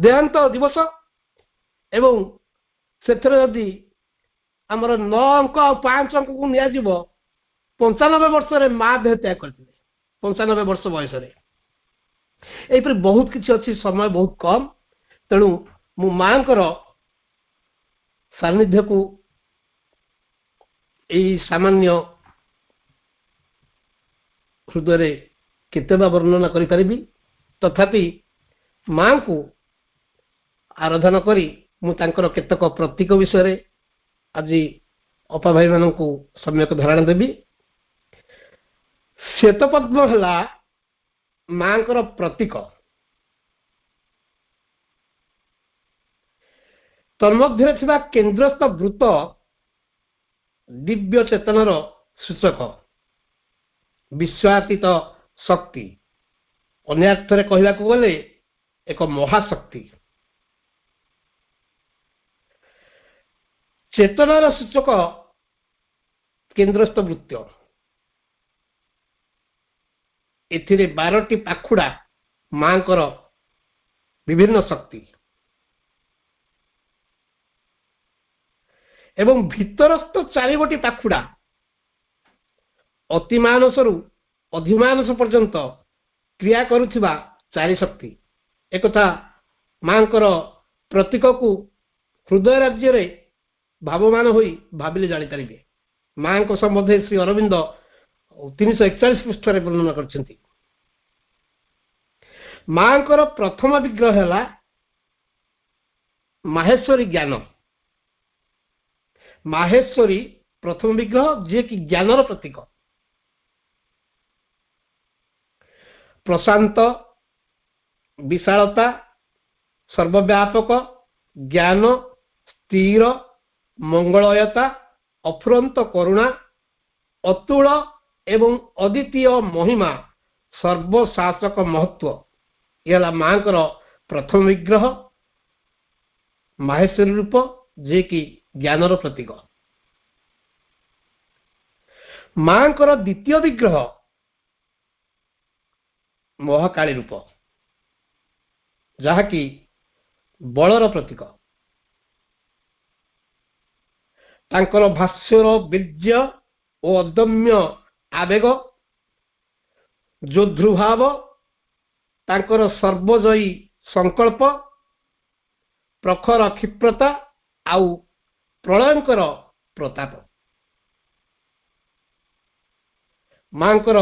Speaker 2: ଦେହାନ୍ତ ଦିବସ ଏବଂ ସେଥିରେ ଯଦି ଆମର 9 ଅଙ୍କ ଆଉ 5 ଅଙ୍କକୁ ନିଆଯିବ, 95 ବର୍ଷରେ ମା ଦେହତ୍ୟାଗ କରିଥିଲେ। 95 ବର୍ଷ ବୟସରେ। ଏହିପରି ବହୁତ କିଛି ଅଛି। ସମୟ ବହୁତ କମ୍, ତେଣୁ ମୁଁ ମାଙ୍କର ସାନ୍ନିଧ୍ୟକୁ ଏହି ସାମାନ୍ୟ ହୃଦୟରେ କେତେ ବା ବର୍ଣ୍ଣନା କରିପାରିବି। ତଥାପି ମାଙ୍କୁ ଆରାଧନା କରି ମୁଁ ତାଙ୍କର କେତେକ ପ୍ରତୀକ ବିଷୟରେ ଆଜି ଅପା ଭାଇମାନଙ୍କୁ ସମ୍ୟକ ଧାରଣା ଦେବି। ଶ୍ଵେତପଦ୍ମ ହେଲା ମାଙ୍କର ପ୍ରତୀକ। ତନ୍ମଧ୍ୟରେ ଥିବା କେନ୍ଦ୍ରସ୍ଥ ବୃତ ଦିବ୍ୟ ଚେତନାର ସୂଚକ, ବିଶ୍ୱାତୀତ ଶକ୍ତି। ଅନ୍ୟାର୍ଥରେ କହିବାକୁ ଗଲେ ଏକ ମହାଶକ୍ତି। ଚେତନାର ସୂଚକ କେନ୍ଦ୍ରସ୍ଥ ବୃତ୍ତ। ଏଥିରେ 12ଟି ପାଖୁଡା ମାଙ୍କର ବିଭିନ୍ନ ଶକ୍ତି ଏବଂ ଭିତରସ୍ଥ 4ଗୋଟି ପାଖୁଡା ଅତିମାନସରୁ ଅଧିମାନସ ପର୍ଯ୍ୟନ୍ତ କ୍ରିୟା କରୁଥିବା 4 ଶକ୍ତି। ଏକଥା ମାଙ୍କର ପ୍ରତୀକକୁ ହୃଦୟ ରାଜ୍ୟରେ ଭାବମାନ ହୋଇ ଭାବିଲେ ଜାଣିପାରିବେ। ମାଙ୍କ ସମ୍ବନ୍ଧରେ ଶ୍ରୀ ଅରବିନ୍ଦ 341 ପୃଷ୍ଠରେ ବର୍ଣ୍ଣନା କରିଛନ୍ତି। ମାଙ୍କର ପ୍ରଥମ ବିଗ୍ରହ ହେଲା ମାହେଶ୍ୱରୀ ଜ୍ଞାନ। ମାହେଶ୍ୱରୀ ପ୍ରଥମ ବିଗ୍ରହ, ଯିଏକି ଜ୍ଞାନର ପ୍ରତୀକ। ପ୍ରଶାନ୍ତ, ବିଶାଳତା, ସର୍ବବ୍ୟାପକ, ଜ୍ଞାନ, ସ୍ଥିର, ମଙ୍ଗଳୟତା, ଅଫୁରନ୍ତ କରୁଣା, ଅତୁଳ ଏବଂ ଅଦ୍ୱିତୀୟ ମହିମା, ସର୍ବଶାସକ ମହତ୍ୱ। ଇଏ ହେଲା ମାଙ୍କର ପ୍ରଥମ ବିଗ୍ରହ, ମାହେଶ୍ୱରୀ ରୂପ, ଯିଏକି ଜ୍ଞାନର ପ୍ରତୀକ। ମାଙ୍କର ଦ୍ୱିତୀୟ ବିଗ୍ରହ ମହାକାଳୀ ରୂପ, ଯାହାକି ବଳର ପ୍ରତୀକ। ତାଙ୍କର ଭାଷ୍ୟର ବୀର୍ଯ୍ୟ ଓ ଅଦମ୍ୟ ଆବେଗ, ଯୋଦ୍ଧୃଭାବ, ତାଙ୍କର ସର୍ବଜୟୀ ସଂକଳ୍ପ, ପ୍ରଖର କ୍ଷିପ୍ରତା ଆଉ ପ୍ରଳୟଙ୍କର ପ୍ରତାପ। ମାଙ୍କର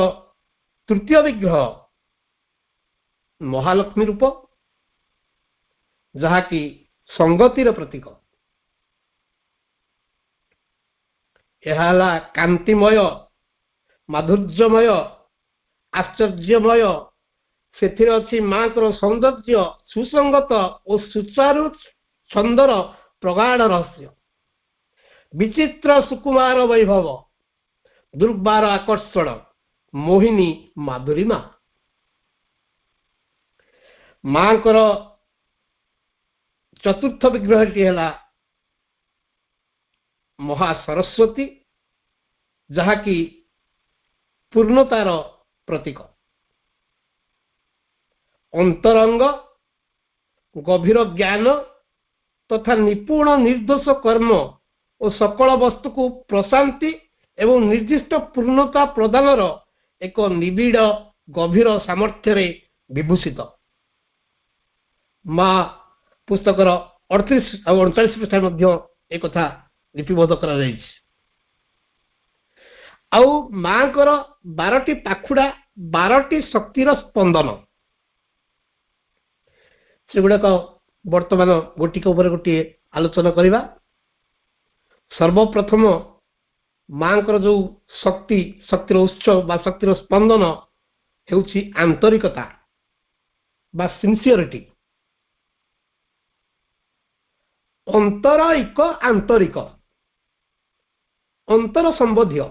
Speaker 2: ତୃତୀୟ ବିଗ୍ରହ ମହାଲକ୍ଷ୍ମୀ ରୂପ, ଯାହାକି ସଂଗତିର ପ୍ରତୀକ। ଏହା ହେଲା କାନ୍ତିମୟ, ମାଧୁର୍ଯ୍ୟମୟ, ଆଶ୍ଚର୍ଯ୍ୟମୟ। ସେଥିରେ ଅଛି ମାଙ୍କର ସୌନ୍ଦର୍ଯ୍ୟ, ସୁସଙ୍ଗତ ଓ ସୁଚାରୁ ଛନ୍ଦର ପ୍ରଗାଢ଼ ରହସ୍ୟ, ବିଚିତ୍ର ସୁକୁମାର ବୈଭବ, ଦୁର୍ବାର ଆକର୍ଷଣ, ମୋହିନୀ ମାଧୁରୀମା। ମାଙ୍କର ଚତୁର୍ଥ ବିଗ୍ରହଟି ହେଲା ମହାସରସ୍ୱତୀ, ଯାହାକି ପୂର୍ଣ୍ଣତାର ପ୍ରତୀକ। ଅନ୍ତରଙ୍ଗ, ଗଭୀର ଜ୍ଞାନ ତଥା ନିପୁଣ ନିର୍ଦ୍ଦୋଷ କର୍ମ ଓ ସକଳ ବସ୍ତୁକୁ ପ୍ରଶାନ୍ତି ଏବଂ ନିର୍ଦ୍ଦିଷ୍ଟ ପୂର୍ଣ୍ଣତା ପ୍ରଦାନର ଏକ ନିବିଡ଼ ଗଭୀର ସାମର୍ଥ୍ୟରେ ବିଭୂଷିତ। ମା ପୁସ୍ତକର 38 ଆଉ 39 ପୃଷ୍ଠାରେ ମଧ୍ୟ ଏକଥା ଲିପିବଦ୍ଧ କରାଯାଇଛି। ଆଉ ମାଙ୍କର 12ଟି ପାଖୁଡା, 12ଟି ଶକ୍ତିର ସ୍ପନ୍ଦନ, ସେଗୁଡାକ ବର୍ତ୍ତମାନ ଗୋଟିକ ଉପରେ ଗୋଟିଏ ଆଲୋଚନା କରିବା। ସର୍ବପ୍ରଥମ ମାଙ୍କର ଯୋଉ ଶକ୍ତିର ଉତ୍ସ ବା ଶକ୍ତିର ସ୍ପନ୍ଦନ ହେଉଛି ଆନ୍ତରିକତା ବା ସିନ୍ସିୟରିଟି। ଅନ୍ତରଇକ ଆନ୍ତରିକ, ଅନ୍ତର ସମ୍ବନ୍ଧୀୟ,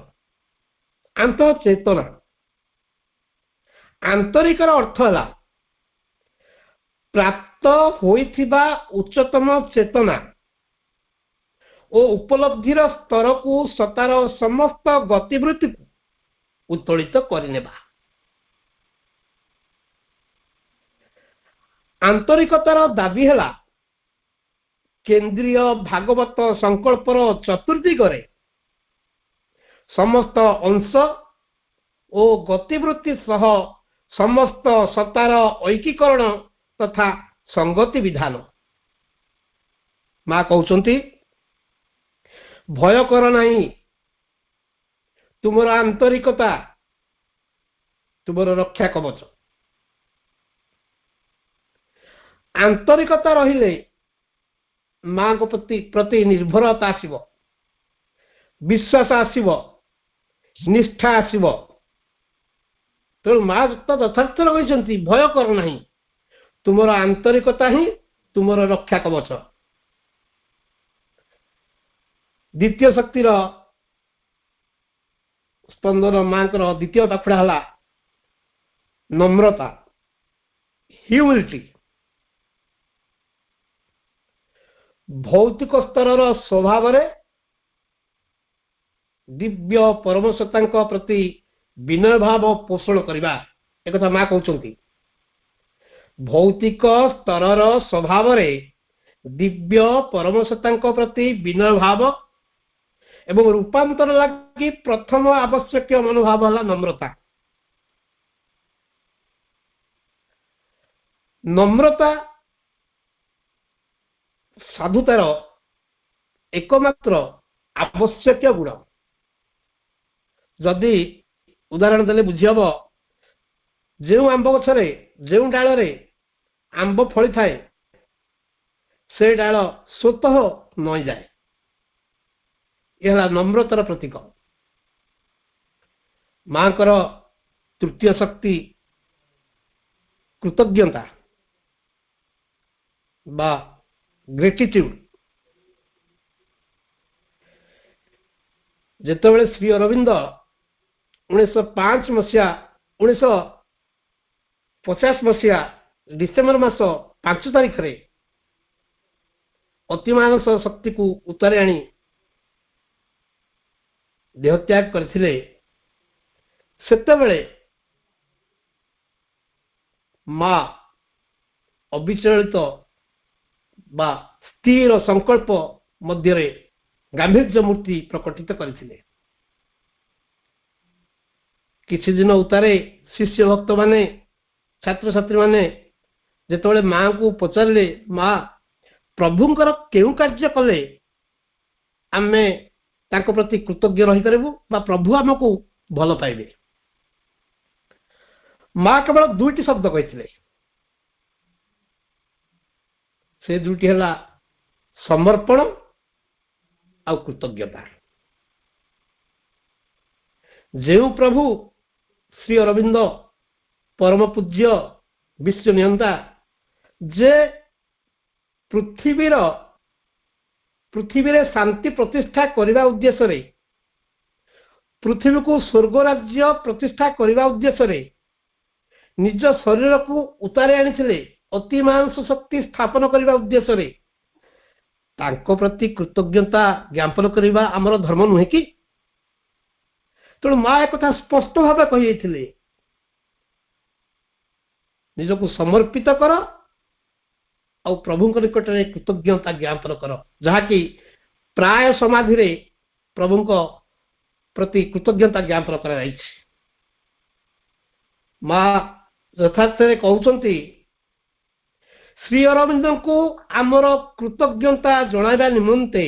Speaker 2: ଆନ୍ତଃ ଚେତନା। ଆନ୍ତରିକର ଅର୍ଥ ହେଲା ପ୍ରାପ୍ତ ହୋଇଥିବା ଉଚ୍ଚତମ ଚେତନା ଓ ଉପଲବ୍ଧିର ସ୍ତରକୁ ସତାର ସମସ୍ତ ଗତିବୃତ୍ତିକୁ ଉତ୍ତୋଳିତ କରିନେବା। ଆନ୍ତରିକତାର ଦାବି ହେଲା କେନ୍ଦ୍ରୀୟ ଭାଗବତ ସଂକଳ୍ପର ଚତୁର୍ଦିଗରେ ସମସ୍ତ ଅଂଶ ଓ ଗତିବୃତ୍ତି ସହ ସମସ୍ତ ସତ୍ତାର ଐକ୍ୟୀକରଣ ତଥା ସଂଗତି ବିଧାନ। ମା କହୁଛନ୍ତି, ଭୟ କର ନାହିଁ, ତୁମର ଆନ୍ତରିକତା ତୁମର ରକ୍ଷା କବଚ। ଆନ୍ତରିକତା ରହିଲେ ମାଙ୍କ ପ୍ରତି ନିର୍ଭରତା ଆସିବ, ବିଶ୍ୱାସ ଆସିବ, ନିଷ୍ଠା ଆସିବ। ତେଣୁ ମା ତ ଯଥାର୍ଥରେ କହିଛନ୍ତି, ଭୟ କର ନାହିଁ, ତୁମର ଆନ୍ତରିକତା ହିଁ ତୁମର ରକ୍ଷା କବଚ। ଦ୍ୱିତୀୟ ଶକ୍ତିର ସ୍ପନ୍ଦନ ମାଙ୍କର ଦ୍ୱିତୀୟ ପାଖୁଡା ହେଲା ନମ୍ରତା, ହ୍ୟୁମିଲିଟି। ଭୌତିକ ସ୍ତରର ସ୍ୱଭାବରେ ଦିବ୍ୟ ପରମସତ୍ତାଙ୍କ ପ୍ରତି ବିନୟ ଭାବ ପୋଷଣ କରିବା, ଏକଥା ମା କହୁଛନ୍ତି। ଭୌତିକ ସ୍ତରର ସ୍ୱଭାବରେ ଦିବ୍ୟ ପରମସତ୍ତାଙ୍କ ପ୍ରତି ବିନୟ ଭାବ ଏବଂ ରୂପାନ୍ତର ଲାଗି ପ୍ରଥମ ଆବଶ୍ୟକୀୟ ମନୋଭାବ ହେଲା ନମ୍ରତା। ନମ୍ରତା ସାଧୁତାର ଏକମାତ୍ର ଆବଶ୍ୟକୀୟ ଗୁଣ। ଯଦି ଉଦାହରଣ ଦେଲେ ବୁଝିହବ, ଯେଉଁ ଆମ୍ବ ଗଛରେ, ଯେଉଁ ଡାଳରେ ଆମ୍ବ ଫଳିଥାଏ, ସେ ଡାଳ ସ୍ୱତଃ ନଇଁଯାଏ। ଏହା ହେଲା ନମ୍ରତାର ପ୍ରତୀକ। ମାଙ୍କର ତୃତୀୟ ଶକ୍ତି କୃତଜ୍ଞତା ବା ଗ୍ରେଟିଟ୍ୟୁଡ। ଯେତେବେଳେ ଶ୍ରୀ ଅରବିନ୍ଦ 1950 ମସିହା ଡିସେମ୍ବର ମାସ 5 ତାରିଖରେ ଅତିମାନସ ଶକ୍ତିକୁ ଉତ୍ତାରେ ଆଣି ଦେହତ୍ୟାଗ କରିଥିଲେ, ସେତେବେଳେ ମା ଅବିଚଳିତ ବା ସ୍ଥିର ସଂକଳ୍ପ ମଧ୍ୟରେ ଗାମ୍ଭୀର୍ଯ୍ୟ ମୂର୍ତ୍ତି ପ୍ରକଟିତ କରିଥିଲେ। କିଛି ଦିନ ଉତ୍ତାରେ ଶିଷ୍ୟ ଭକ୍ତମାନେ ଛାତ୍ରଛାତ୍ରୀମାନେ ଯେତେବେଳେ ମାଙ୍କୁ ପଚାରିଲେ, ମା ପ୍ରଭୁଙ୍କର କେଉଁ କାର୍ଯ୍ୟ କଲେ ଆମେ ତାଙ୍କ ପ୍ରତି କୃତଜ୍ଞ ରହିପାରିବୁ ବା ପ୍ରଭୁ ଆମକୁ ଭଲ ପାଇବେ? ମା କେବଳ ଦୁଇଟି ଶବ୍ଦ କହିଥିଲେ। ସେ ଦୁଇଟି ହେଲା ସମର୍ପଣ ଆଉ କୃତଜ୍ଞତା। ଯେଉଁ ପ୍ରଭୁ ଶ୍ରୀ ଅରବିନ୍ଦ ପରମ ପୂଜ୍ୟ ବିଶ୍ୱ ନିୟନ୍ତା ଯେ ପୃଥିବୀରେ ଶାନ୍ତି ପ୍ରତିଷ୍ଠା କରିବା ଉଦ୍ଦେଶ୍ୟରେ, ପୃଥିବୀକୁ ସ୍ୱର୍ଗ ରାଜ୍ୟ ପ୍ରତିଷ୍ଠା କରିବା ଉଦ୍ଦେଶ୍ୟରେ ନିଜ ଶରୀରକୁ ଉତାରି ଆଣିଥିଲେ ଅତିମାଂସ ଶକ୍ତି ସ୍ଥାପନ କରିବା ଉଦ୍ଦେଶ୍ୟରେ, ତାଙ୍କ ପ୍ରତି କୃତଜ୍ଞତା ଜ୍ଞାପନ କରିବା ଆମର ଧର୍ମ ନୁହେଁ କି? ତେଣୁ ମା ଏକଥା ସ୍ପଷ୍ଟ ଭାବେ କହିଯାଇଥିଲେ, ନିଜକୁ ସମର୍ପିତ କର ଆଉ ପ୍ରଭୁଙ୍କ ନିକଟରେ କୃତଜ୍ଞତା ଜ୍ଞାପନ କର, ଯାହାକି ପ୍ରାୟ ସମାଧିରେ ପ୍ରଭୁଙ୍କ ପ୍ରତି କୃତଜ୍ଞତା ଜ୍ଞାପନ କରାଯାଇଛି। ମା ଯଥାର୍ଥରେ କହୁଛନ୍ତି, ଶ୍ରୀ ଅରବିନ୍ଦଙ୍କୁ ଆମର କୃତଜ୍ଞତା ଜଣାଇବା ନିମନ୍ତେ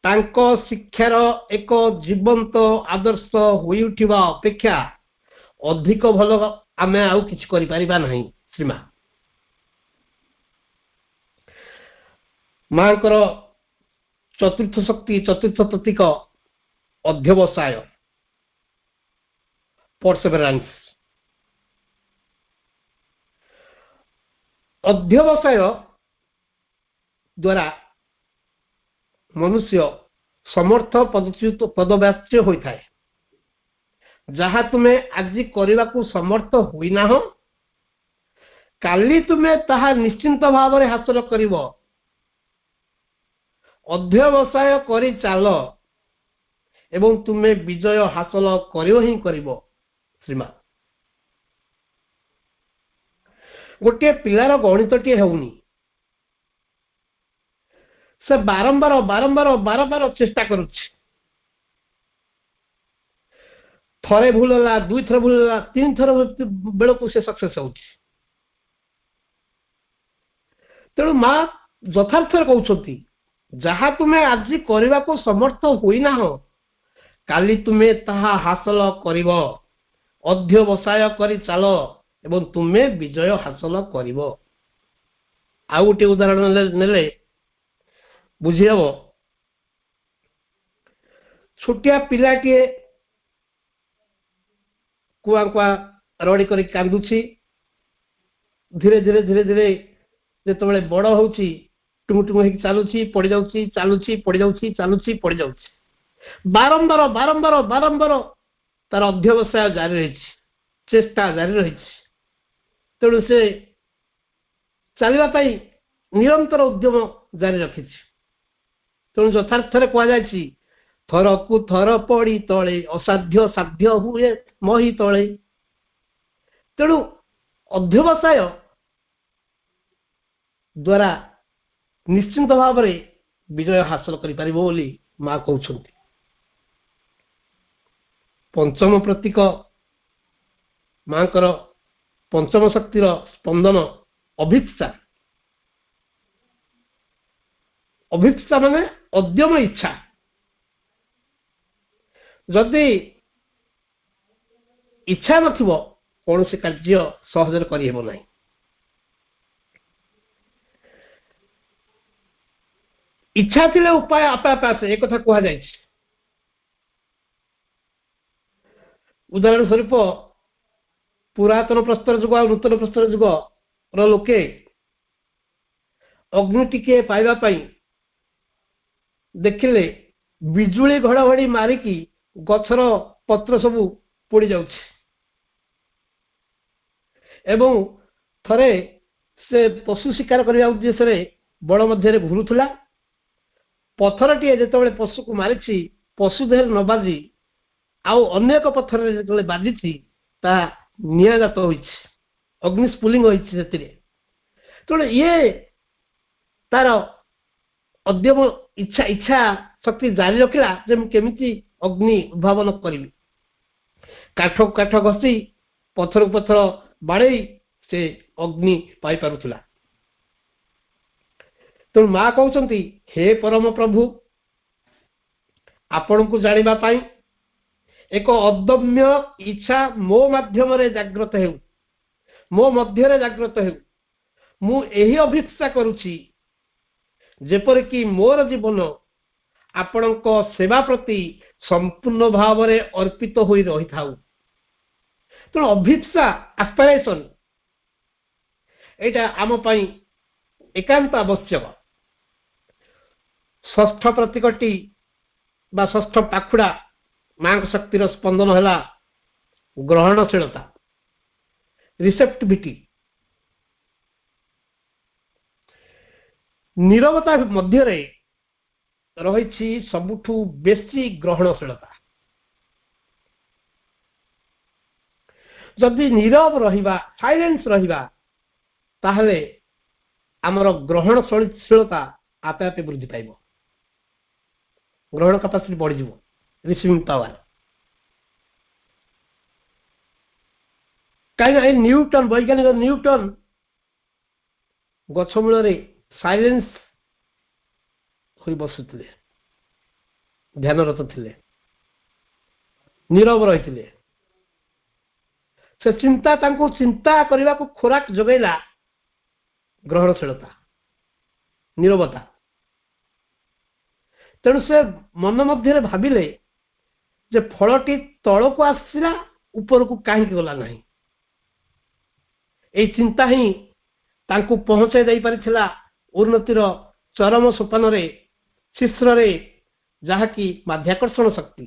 Speaker 2: ତାଙ୍କ ଶିକ୍ଷାର ଏକ ଜୀବନ୍ତ ଆଦର୍ଶ ହୋଇ ଉଠିବା ଅପେକ୍ଷା ଅଧିକ ଭଲ ଆମେ ଆଉ କିଛି କରିପାରିବା ନାହିଁ। ଶ୍ରୀମା ମାଙ୍କର ଚତୁର୍ଥ ଶକ୍ତି, ଚତୁର୍ଥ ପ୍ରତୀକ ଅଧ୍ୟବସାୟ, ପର୍ସେଭରାନ୍ସ। ଅଧ୍ୟବସାୟ ଦ୍ୱାରା ମନୁଷ୍ୟ ସମର୍ଥ ପଦବ୍ୟାଚ୍ୟ ହୋଇଥାଏ। ଯାହା ତୁମେ ଆଜି କରିବାକୁ ସମର୍ଥ ହୋଇନାହଁ, କାଲି ତୁମେ ତାହା ନିଶ୍ଚିନ୍ତ ଭାବରେ ହାସଲ କରିବ। ଅଧ୍ୟବସାୟ କରି ଚାଲ ଏବଂ ତୁମେ ବିଜୟ ହାସଲ କରିବ ହିଁ କରିବ। ଶ୍ରୀମା ଗୋଟିଏ ପିଲାର ଗଣିତଟିଏ ହେଉନି, ସେ ବାରମ୍ବାର ଚେଷ୍ଟା କରୁଛି। ଥରେ ଭୁଲ ହେଲା, ଦୁଇଥର ଭୁଲ ହେଲା, ତିନି ଥର ବେଳକୁ ସେ ସକ୍ସେସ୍ ହେଉଛି। ତେଣୁ ମା ଯଥାର୍ଥରେ କହୁଛନ୍ତି, ଯାହା ତୁମେ ଆଜି କରିବାକୁ ସମର୍ଥ ହୋଇନାହଁ, କାଲି ତୁମେ ତାହା ହାସଲ କରିବ। ଅଧ୍ୟବସାୟ କରି ଚାଲ ଏବଂ ତୁମେ ବିଜୟ ହାସଲ କରିବ। ଆଉ ଗୋଟିଏ ଉଦାହରଣ ନେଲେ ବୁଝିହେବ। ଛୋଟିଆ ପିଲାଟିଏ କୁଆ କୁଆ ରଡ଼ି କରି କାନ୍ଦୁଛି। ଧୀରେ ଧୀରେ ଧୀରେ ଧୀରେ ଯେତେବେଳେ ବଡ଼ ହେଉଛି, ଟୁଙ୍ଗୁ ଟୁଙ୍ଗୁ ହେଇକି ଚାଲୁଛି, ପଡ଼ିଯାଉଛି, ଚାଲୁଛି, ପଡ଼ିଯାଉଛି, ଚାଲୁଛି, ପଡ଼ିଯାଉଛି। ବାରମ୍ବାର ତାର ଅଧ୍ୟବସାୟ ଜାରି ରହିଛି, ଚେଷ୍ଟା ଜାରି ରହିଛି। ତେଣୁ ସେ ଚାଲିବା ପାଇଁ ନିରନ୍ତର ଉଦ୍ୟମ ଜାରି ରଖିଛି। ତେଣୁ ଯଥାର୍ଥରେ କୁହାଯାଇଛି, ଥରକୁ ଥର ପଡ଼ି ତଳେ, ଅସାଧ୍ୟ ସାଧ୍ୟ ହୁଏ ମହି ତଳେ। ତେଣୁ ଅଧ୍ୟବସାୟ ଦ୍ୱାରା ନିଶ୍ଚିନ୍ତ ଭାବରେ ବିଜୟ ହାସଲ କରିପାରିବ ବୋଲି ମା କହୁଛନ୍ତି। ପଞ୍ଚମ ପ୍ରତୀକ ମାଙ୍କର ପଞ୍ଚମ ଶକ୍ତିର ସ୍ପନ୍ଦନ ଅଭିପ୍ସା। ଅଭିପ୍ସା ମାନେ ଅଦ୍ୟମ ଇଚ୍ଛା। ଯଦି ଇଚ୍ଛା ନଥିବ, କୌଣସି କାର୍ଯ୍ୟ ସହଜରେ କରିହେବ ନାହିଁ। ଇଚ୍ଛା ଥିଲେ ଉପାୟ ଆପେ ଆପେ ଆସେ, ଏକଥା କୁହାଯାଇଛି। ଉଦାହରଣ ସ୍ୱରୂପ ପୁରାତନ ପ୍ରସ୍ତର ଯୁଗ ଆଉ ନୂତନ ପ୍ରସ୍ତର ଯୁଗର ଲୋକେ ଅଗ୍ନି ଟିକେ ପାଇବା ପାଇଁ ଦେଖିଲେ ବିଜୁଳି ଘଡ଼ଘଡ଼ି ମାରିକି ଗଛର ପତ୍ର ସବୁ ପୋଡ଼ି ଯାଉଛି। ଏବଂ ଥରେ ସେ ପଶୁ ଶିକାର କରିବା ଉଦ୍ଦେଶ୍ୟରେ ବଣ ମଧ୍ୟରେ ଘୁରୁଥିଲା। ପଥରଟିଏ ଯେତେବେଳେ ପଶୁକୁ ମାରିଛି, ପଶୁ ଦେହରେ ନ ବାଜି ଆଉ ଅନ୍ୟ ଏକ ପଥରରେ ଯେତେବେଳେ ବାଜିଛି ତାହା ନିଆଁଜାତ ହୋଇଛି, ଅଗ୍ନି ସ୍ଫୁଲିଙ୍ଗ ହୋଇଛି ସେଥିରେ। ତେଣୁ ଇଏ ତାର ଅଦ୍ୟମ ଇଚ୍ଛା ଶକ୍ତି ଜାରି ରଖିଲା ଯେ ମୁଁ କେମିତି ଅଗ୍ନି ଉଦ୍ଭାବନ କରିବି। କାଠକୁ କାଠ ଘଷି ପଥରକୁ ପଥର ବାଡ଼େଇ ସେ ଅଗ୍ନି ପାଇପାରୁଥିଲା। ତେଣୁ ମା କହୁଛନ୍ତି, ହେ ପରମ ପ୍ରଭୁ, ଆପଣଙ୍କୁ ଜାଣିବା ପାଇଁ ଏକ ଅଦମ୍ୟ ଇଚ୍ଛା ମୋ ମାଧ୍ୟମରେ ଜାଗ୍ରତ ହେଉ, ମୋ ମଧ୍ୟରେ ଜାଗ୍ରତ ହେଉ। ମୁଁ ଏହି ଅଭିପ୍ସା କରୁଛି ଯେପରିକି ମୋର ଜୀବନ ଆପଣଙ୍କ ସେବା ପ୍ରତି ସମ୍ପୂର୍ଣ୍ଣ ଭାବରେ ଅର୍ପିତ ହୋଇ ରହିଥାଉ। ତେଣୁ ଅଭିପ୍ସା, ଆସ୍ପାଇରେସନ, ଏଇଟା ଆମ ପାଇଁ ଏକାନ୍ତ ଆବଶ୍ୟକ। ଷଷ୍ଠ ପ୍ରତୀକଟି ବା ଷଷ୍ଠ ପାଖୁଡ଼ା ମାଙ୍କ ଶକ୍ତିର ସ୍ପନ୍ଦନ ହେଲା ଗ୍ରହଣଶୀଳତା, ରିସେପ୍ଟିଭିଟି। ନୀରବତା ମଧ୍ୟରେ ରହିଛି ସବୁଠୁ ବେଶୀ ଗ୍ରହଣଶୀଳତା। ଯଦି ନୀରବ ରହିବା, ସାଇଲେନ୍ସ ରହିବା, ତାହେଲେ ଆମର ଗ୍ରହଣଶୀଳତା ଆପେ ଆପେ ବୃଦ୍ଧି ପାଇବ, ଗ୍ରହଣ କାପାସିଟି ବଢିଯିବ, ରିସିଭିଂ ପାୱାର। କାହିଁକିନା ଏ ନ୍ୟୁଟନ, ବୈଜ୍ଞାନିକ ନ୍ୟୁଟନ ଗଛ ମୂଳରେ ସାଇଲେନ୍ସ ହୋଇ ବସୁଥିଲେ, ଧ୍ୟାନରତ ଥିଲେ, ନୀରବ ରହିଥିଲେ। ସେ ତାଙ୍କୁ ଚିନ୍ତା କରିବାକୁ ଖୋରାକ ଯୋଗାଇଲା ଗ୍ରହଣଶୀଳତା, ନୀରବତା। ତେଣୁ ସେ ମନ ମଧ୍ୟରେ ଭାବିଲେ ଯେ ଫଳଟି ତଳକୁ ଆସିଲା, ଉପରକୁ କାହିଁକି ଗଲା ନାହିଁ। ଏହି ଚିନ୍ତା ହିଁ ତାଙ୍କୁ ପହଞ୍ଚାଇ ଦେଇପାରିଥିଲା ଉନ୍ନତିର ଚରମ ସୋପାନରେ, ଶୀର୍ଷରେ, ଯାହାକି ମାଧ୍ୟାକର୍ଷଣ ଶକ୍ତି।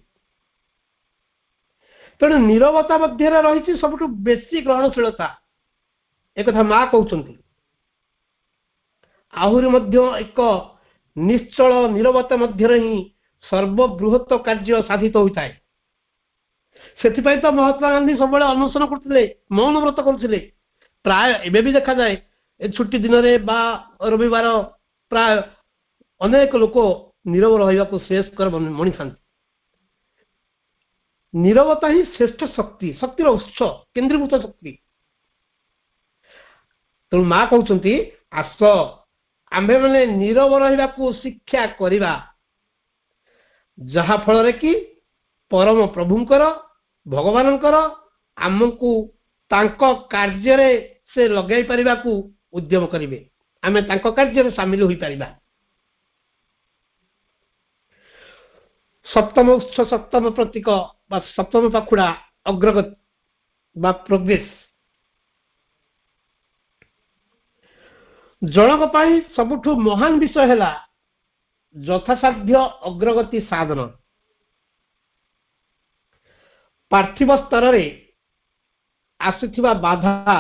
Speaker 2: ତେଣୁ ନୀରବତା ମଧ୍ୟରେ ରହିଛି ସବୁଠୁ ବେଶୀ ଗ୍ରହଣଶୀଳତା, ଏକଥା ମା କହୁଛନ୍ତି। ଆହୁରି ମଧ୍ୟ ଏକ ନିଶ୍ଚଳ ନୀରବତା ମଧ୍ୟରେ ହିଁ ସର୍ବବୃହତ କାର୍ଯ୍ୟ ସାଧିତ ହୋଇଥାଏ। ସେଥିପାଇଁ ତ ମହାତ୍ମା ଗାନ୍ଧୀ ସବୁବେଳେ ଅନଶନ କରୁଥିଲେ, ମୌନ ବ୍ରତ କରୁଥିଲେ। ପ୍ରାୟ ଏବେ ବି ଦେଖାଯାଏ ଏ ଛୁଟି ଦିନରେ ବା ରବିବାର ପ୍ରାୟ ଅନେକ ଲୋକ ନୀରବ ରହିବାକୁ ଶ୍ରେୟସ୍କର ମଣିଥାନ୍ତି। ନୀରବତା ହିଁ ଶ୍ରେଷ୍ଠ ଶକ୍ତି, ଶକ୍ତିର ଉତ୍ସ, କେନ୍ଦ୍ରୀଭୂତ ଶକ୍ତି। ତେଣୁ ମା କହୁଛନ୍ତି, ଆସ ଆମ୍ଭେମାନେ ନୀରବ ରହିବାକୁ ଶିକ୍ଷା କରିବା, ଯାହା ଫଳରେ କି ପରମ ପ୍ରଭୁଙ୍କର, ଭଗବାନଙ୍କର ଆମକୁ ତାଙ୍କ କାର୍ଯ୍ୟରେ ସେ ଲଗାଇ ପାରିବାକୁ ଉଦ୍ୟମ କରିବେ, ଆମେ ତାଙ୍କ କାର୍ଯ୍ୟରେ ସାମିଲ ହୋଇପାରିବା। ସପ୍ତମ ଉତ୍ସ, ସପ୍ତମ ପ୍ରତୀକ ବା ସପ୍ତମ ପାଖୁଡ଼ା ଅଗ୍ରଗତି ବା ପ୍ରୋଗ୍ରେସ। ଜଣକ ପାଇଁ ସବୁଠୁ ମହାନ ବିଷୟ ହେଲା ଯଥାସାଧ୍ୟ ଅଗ୍ରଗତି ସାଧନ। ପାର୍ଥିବ ସ୍ତରରେ ଆସୁଥିବା ବାଧା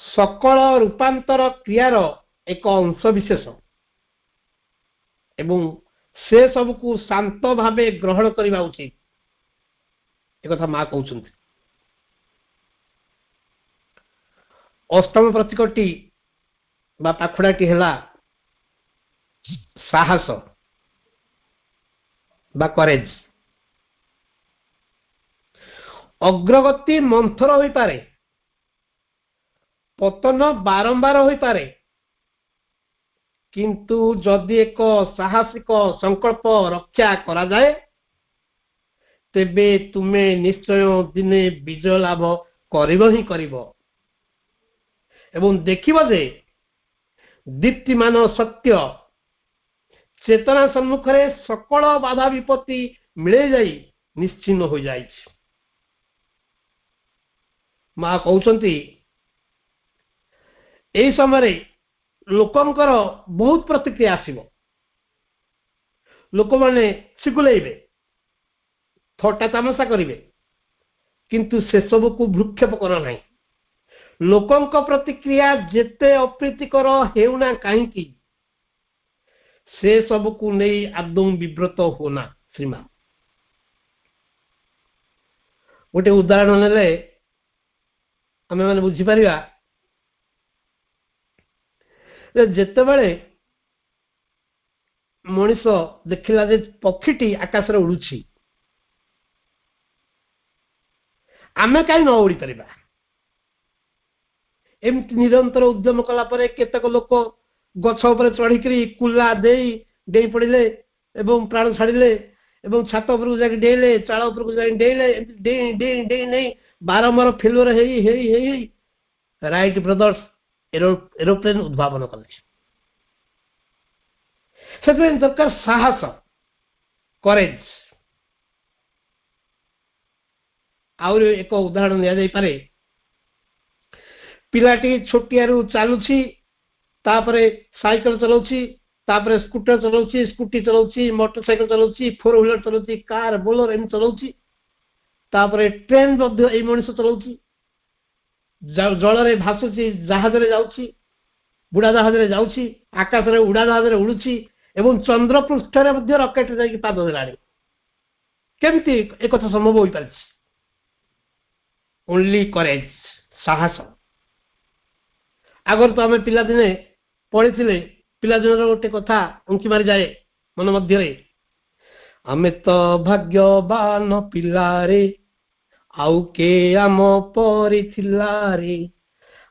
Speaker 2: ସକଳ ରୂପାନ୍ତର କ୍ରିୟାର ଏକ ଅଂଶ ବିଶେଷ ଏବଂ ସେ ସବୁକୁ ଶାନ୍ତ ଭାବେ ଗ୍ରହଣ କରିବା ଉଚିତ, ଏକଥା ମା କହୁଛନ୍ତି। ଅଷ୍ଟମ ପ୍ରତୀକଟି ବା ପାଖୁଡ଼ାଟି ହେଲା ସାହସ ବା କରେଜ। ଅଗ୍ରଗତି ମନ୍ଥର ହୋଇପାରେ, ପତନ ବାରମ୍ବାର ହୋଇପାରେ, କିନ୍ତୁ ଯଦି ଏକ ସାହସିକ ସଂକଳ୍ପ ରକ୍ଷା କରାଯାଏ ତେବେ ତୁମେ ନିଶ୍ଚୟ ଦିନେ ବିଜୟ ଲାଭ କରିବ ହିଁ କରିବ ଏବଂ ଦେଖିବ ଯେ ଦୀପ୍ତିମାନ ସତ୍ୟ ଚେତନା ସମ୍ମୁଖରେ ସକଳ ବାଧା ବିପତ୍ତି ମିଳେଇ ଯାଇ ନିଶ୍ଚିହ୍ନ ହୋଇଯାଇଛି। ମା କହୁଛନ୍ତି, ଏହି ସମୟରେ ଲୋକଙ୍କର ବହୁତ ପ୍ରତିକ୍ରିୟା ଆସିବ, ଲୋକମାନେ ସିଗୁଲେଇବେ, ଥଟ୍ଟା ତାମସା କରିବେ, କିନ୍ତୁ ସେସବୁକୁ ଭ୍ରୂକ୍ଷେପ କର ନାହିଁ। ଲୋକଙ୍କ ପ୍ରତିକ୍ରିୟା ଯେତେ ଅପ୍ରୀତିକର ହେଉନା କାହିଁକି, ସେ ସବୁକୁ ନେଇ ଆଦୌ ବିବ୍ରତ ହୁଅନା। ଶ୍ରୀମା गोटे उदाहरण नेले आमे माने बुझी परिबा जेतेबेले मनीष देखिला जे पक्षीटी आकाश रे उड़ुछि आमे काई न उड़ी परिबा एमती निरंतर उद्यम कला परे केतक लोक गछ उपरे चढ़ी कुला देई पड़िले एवं प्राण छाड़िले एवं छात उपरକୁ जाके डेइले चाଳ उपरକୁ जाके डेइले डेई नहीं बारंबार फेलुअर हेई राइट ब्रदर्स एरोप्लेन उद्भावन कले से दरकार साहस करेज आउर एक उदाहरण दिया जाई पारे पिलाटी छोटियारू चलुछि तापरे साइकिल चलाउछि तापरे स्कूटर चलाउछि स्कूटी चलाउछि मोटरसाइकिल चलाउछि फोर व्हीलर चलाउछि कार बोलेरो एम चलाउछि तापरे ट्रेन मध्ये एई मनुष्य चलाउछि जल रे भासुछि जहाज रे जाउछि बुढ़ा जहाज रे जाउछि आकाश रे उड़ा जहाज रे उड़ुछि एवं चंद्र पृष्ठ रे मध्ये रॉकेट जाई पाद देलाणी केमती एक कथा संभव होई पारछि ओनली करेज साहस आगर तो आम पिला दिने पढ़ी पिला दिन गोटे कथा उंकी मारी जाए मन मध्य आमे तो भाग्यवान पिलारे आउ के आम परी थिलारे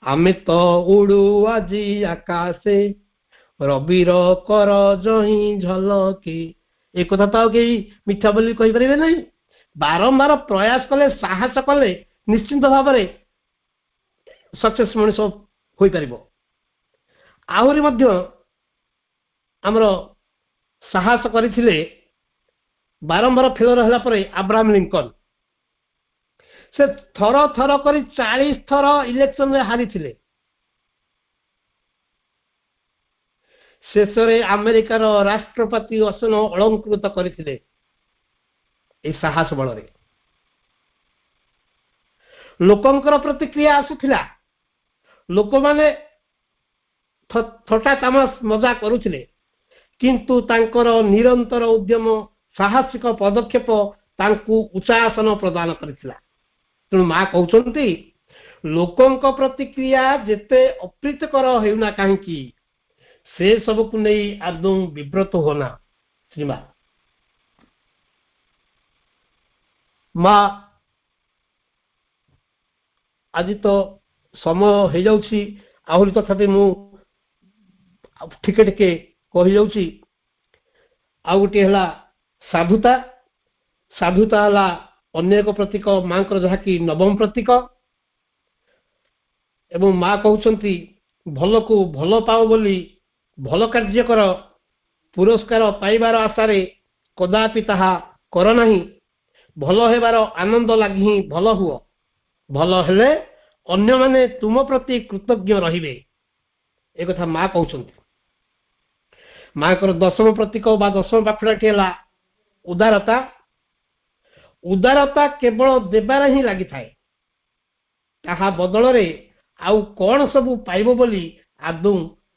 Speaker 2: आमे तो उड़ू आजी आकाशे रबिर कर जही झलके ए कथा तो कई मिठा बोली कहि परिबे नहीं बारंबार प्रयास कले साहस कले निश्चिंत भाव में सक्सेस मनुष्य हो पारिबो आहुरी मध्य आमर साहस करथिले बारंबार फेल रहला परे अब्राहम लिंकन से थर थर करी 40 थर इलेक्शन रे हारी थिले शेषरे अमेरिकार राष्ट्रपति आसन अलंकृत करथिले ए साहस बल रे लोकंकर प्रतिक्रिया आसुथिला लोक माने थटा तामस मजा करुथिले किंतु तांकर निरंतर उद्यम साहसिक पदक्षेप तांकु उच्चासन प्रदान करथिला तेणु मां कहउचंती लोकंक प्रतिक्रिया जेते अप्रीतकर हेउना काहेकि से सब को नहीं आदौ विव्रत होना श्रीमा मां आज तो समय हो जाउछि आहुरी तथापि मु ठिके ठिके कहि जाउछि आ गोटे हला साधुता साधुता हला अन्य एक प्रतीक मांकर जहाँकि नवम प्रतीक एवं मां कहउछंती भल को भल पाओ बोली भल कार्य कर पुरस्कार पाइबार आशारे कदापि ताहा कर नाही भल हेबार आनंद लागि भल हुओ भल हेले अन्य माने तुम प्रति कृतज्ञ रहिबे ए कथा मां कहउछंती मांकर दशम प्रतीक बा दशम पाखुड़ाटी है उदारता उदारता केवल देवार ही लगी थाए ताहा बदल रे आउ कौन सबू पाइबो बोली आदौ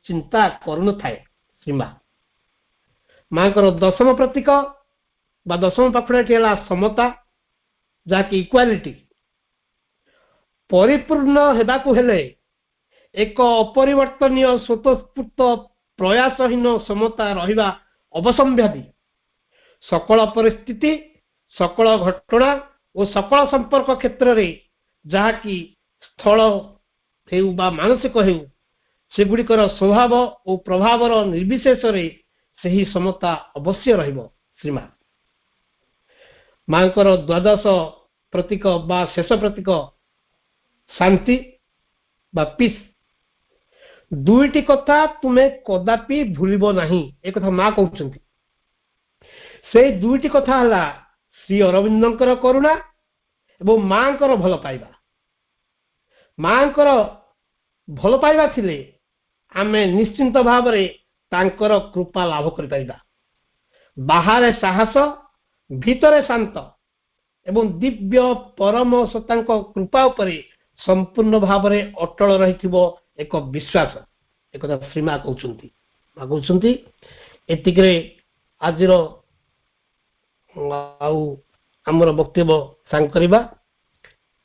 Speaker 2: चिंता करुन थाए सीमा मांकर दशम प्रतीक बा दशम पाखुड़ाटी है समता जाकि इक्वालिटी परिपूर्ण हेबाकु हेले एक अपरिवर्तनीय स्वतःस्फूर्त प्रयासहीन समता रहिबा अवसंभ्यादी सकल परिस्थिति सकल घटना और सकल संपर्क क्षेत्र रे जहाँकि स्थल हेउ बा मानसिक हेउ सेगुड़िकर स्वभाव और प्रभावर निर्विशेष रे सही समता अवश्य रहिबो श्रीमान मांकर द्वादश प्रतीक बा शेष प्रतीक शांति बा पीस दुईटी कथा तुम्हें कदापि भूलिबो नहीं एक कथा मां कहउछंती से दुईटी कथा हला श्री अरविंदंकर करुणा एवं मांकर भल पाइबा मांकर भल पाइबा थिले आमे निश्चिंत भाव रे तांकर कृपा लाभ करि पाइबा बाहर साहस भीतर शांत एवं दिव्य परम सत्तांक कृपा उपरे संपूर्ण भाव रे अटल रहिथिबो एक विश्वास एक श्रीमा कहउछंती मां कहउछंती एतिकरे आजिरो आउ हमर वक्तव्य सांग करबा